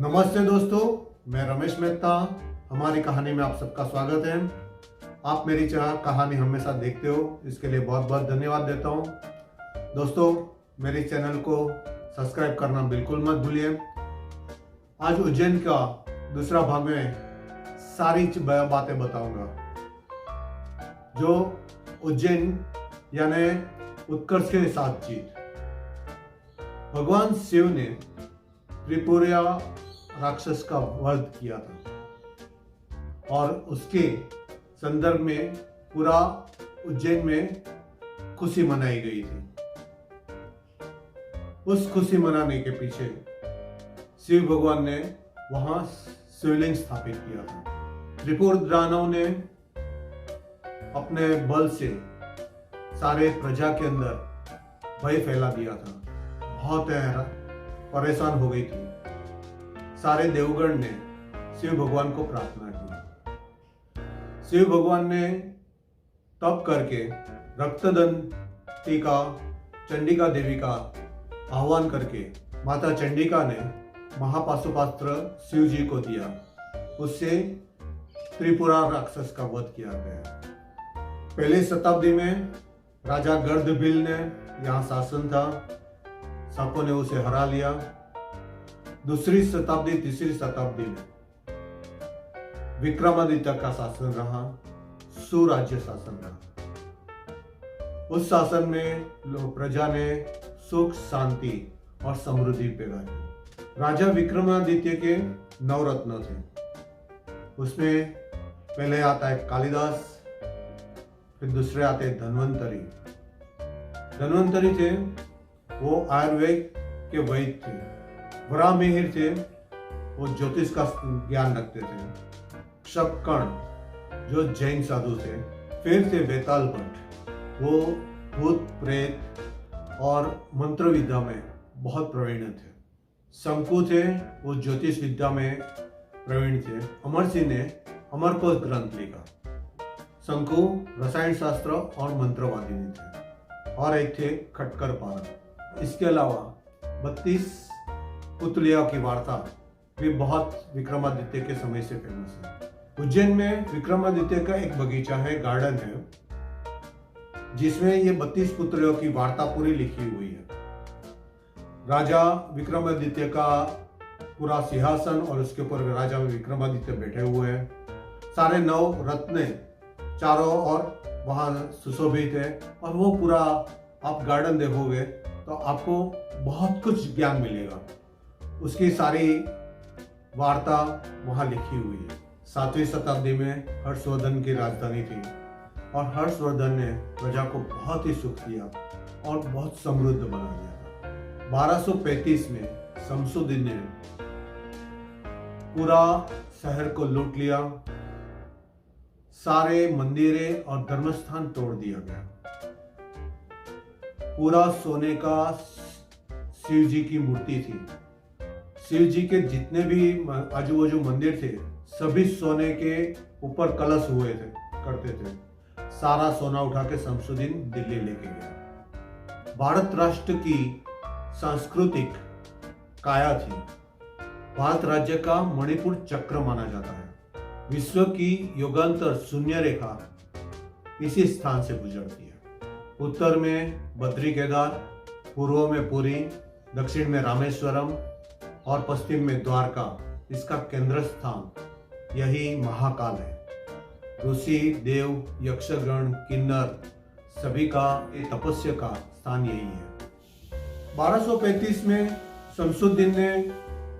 नमस्ते दोस्तों, मैं रमेश मेहता। हमारी कहानी में आप सबका स्वागत है। आप मेरी कहानी हमेशा देखते हो, इसके लिए बहुत बहुत धन्यवाद देता हूँ। दोस्तों, मेरे चैनल को सब्सक्राइब करना बिल्कुल मत भूलिए। आज उज्जैन का दूसरा भाग में सारी बातें बताऊंगा जो उज्जैन यानी उत्कर्ष के साथ जीत। भगवान शिव ने त्रिपुरा राक्षस का वध किया था और उसके संदर्भ में पूरा उज्जैन में खुशी मनाई गई थी। उस खुशी मनाने के पीछे शिव भगवान ने वहां शिवलिंग स्थापित किया था। त्रिपुर दानव ने अपने बल से सारे प्रजा के अंदर भय फैला दिया था। बहुत परेशान हो गई थी। सारे देवगण ने शिव भगवान को प्रार्थना की। शिव भगवान ने तप करके रक्तदंती का चंडिका देवी का आह्वान करके माता चंडिका ने महापाशुपत्र शिव जी को दिया। उससे त्रिपुरा राक्षस का वध किया गया। पहली शताब्दी में राजा गर्दभिल ने यहाँ शासन था। सांपों ने उसे हरा लिया। दूसरी शताब्दी तीसरी शताब्दी में विक्रमादित्य का शासन रहा, सुराज्य शासन रहा। उस शासन में प्रजा ने सुख शांति और समृद्धि पैदा की। राजा विक्रमादित्य के 9 रत्न थे। उसमें पहले आता है कालिदास, फिर दूसरे आते धन्वंतरी। धन्वंतरी थे वो आयुर्वेद के वैद्य थे। वराहमिहिर थे वो ज्योतिष का ज्ञान रखते थे। शक्कर्ण जो जैन साधु थे। फिर थे बेताल भट्ट, वो भूत प्रेत और मंत्र विद्या में बहुत प्रवीण थे। शंकु थे वो ज्योतिष विद्या में प्रवीण थे। अमर सिंह ने अमरकोश ग्रंथ लिखा। शंकु रसायन शास्त्र और मंत्रवादिनी थे। और एक थे खटकर पारक। इसके अलावा 32 पुतलियों की वार्ता भी बहुत विक्रमादित्य के समय से फेमस है। उज्जैन में विक्रमादित्य का एक बगीचा है, गार्डन है, जिसमें ये 32 पुतलियों की वार्ता पूरी लिखी हुई है। राजा विक्रमादित्य का पूरा सिंहासन और उसके ऊपर राजा विक्रमादित्य बैठे हुए हैं। सारे 9 रत्न चारों ओर वहां सुशोभित है। और वो पूरा आप गार्डन देखोगे तो आपको बहुत कुछ ज्ञान मिलेगा। उसकी सारी वार्ता वहां लिखी हुई है। 7वीं शताब्दी में हर्षवर्धन की राजधानी थी और हर्षवर्धन ने प्रजा को बहुत ही सुख दिया और बहुत समृद्ध बना दिया था। 1235 में शमसुद्दीन ने पूरा शहर को लूट लिया। सारे मंदिरें और धर्मस्थान तोड़ दिया गया। पूरा सोने का शिव जी की मूर्ति थी। शिव जी के जितने भी आजू बाजू मंदिर थे सभी सोने के ऊपर कलश हुए थे करते थे। सारा सोना उठा के शमसुद्दीन दिल्ली लेके गया। भारत राष्ट्र की सांस्कृतिक काया थी। भारत राज्य का मणिपुर चक्र माना जाता है। विश्व की युगांतर शून्य रेखा इसी स्थान से गुजरती है। उत्तर में बद्री केदार, पूर्व में पुरी, दक्षिण में रामेश्वरम और पश्चिम में द्वारका। इसका केंद्र स्थान यही महाकाल है। ऋषि, देव, यक्षगण, किन्नर सभी का ये तपस्या का स्थान यही है। 1235 में शमसुद्दीन ने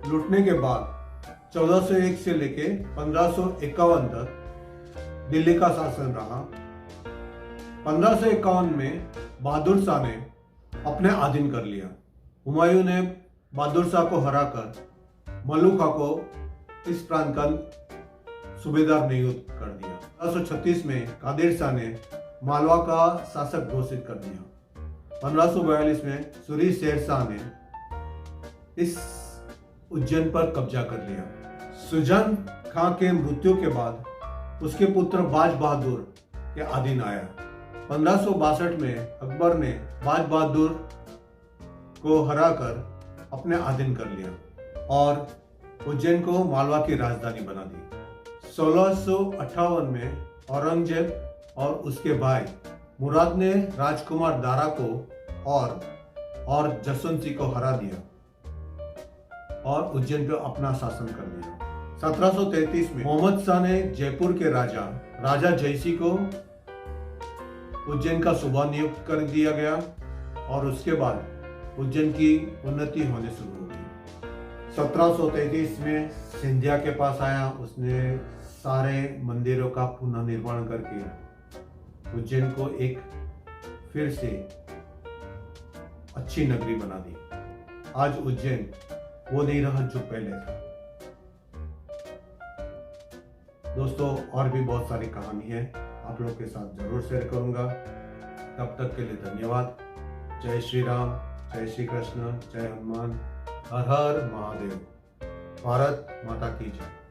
लूटने के बाद 1401 से लेके 1551 तक दिल्ली का शासन रहा। 1551 में बहादुर शाह ने अपने अधीन कर लिया। हुमायूं ने बहादुर शाह को हराकर मलुका को इस प्रांत का सूबेदार नियुक्त कर दिया। 1536 में कादिर शाह ने मालवा का शासक घोषित कर दिया। 1542 में सूरी शेर शाह ने इस उज्जैन पर कब्जा कर लिया। सुजान खां के मृत्यु के बाद उसके पुत्र बाज बहादुर के अधीन आया। 1562 में अकबर ने बाज बहादुर को हराकर अपने अधीन कर लिया और उज्जैन को मालवा की राजधानी बना दी। 1658 में औरंगजेब और उसके भाई मुराद ने राजकुमार दारा को और जसवंत सिंह को हरा दिया और उज्जैन पर अपना शासन कर दिया। 1733 में मोहम्मद शाह ने जयपुर के राजा जयसिंह को उज्जैन का सूबा नियुक्त कर दिया गया और उसके बाद उज्जैन की उन्नति होने शुरू हो गई। 1733 में सिंधिया के पास आया, उसने सारे मंदिरों का पुनर्निर्माण करके उज्जैन को एक फिर से अच्छी नगरी बना दी। आज उज्जैन वो नहीं रहा जो पहले था। दोस्तों, और भी बहुत सारी कहानी है, आप लोगों के साथ जरूर शेयर करूंगा। तब तक के लिए धन्यवाद। जय श्री राम, जय श्री कृष्ण, जय हनुमान, हर हर महादेव। भारत माता की जय।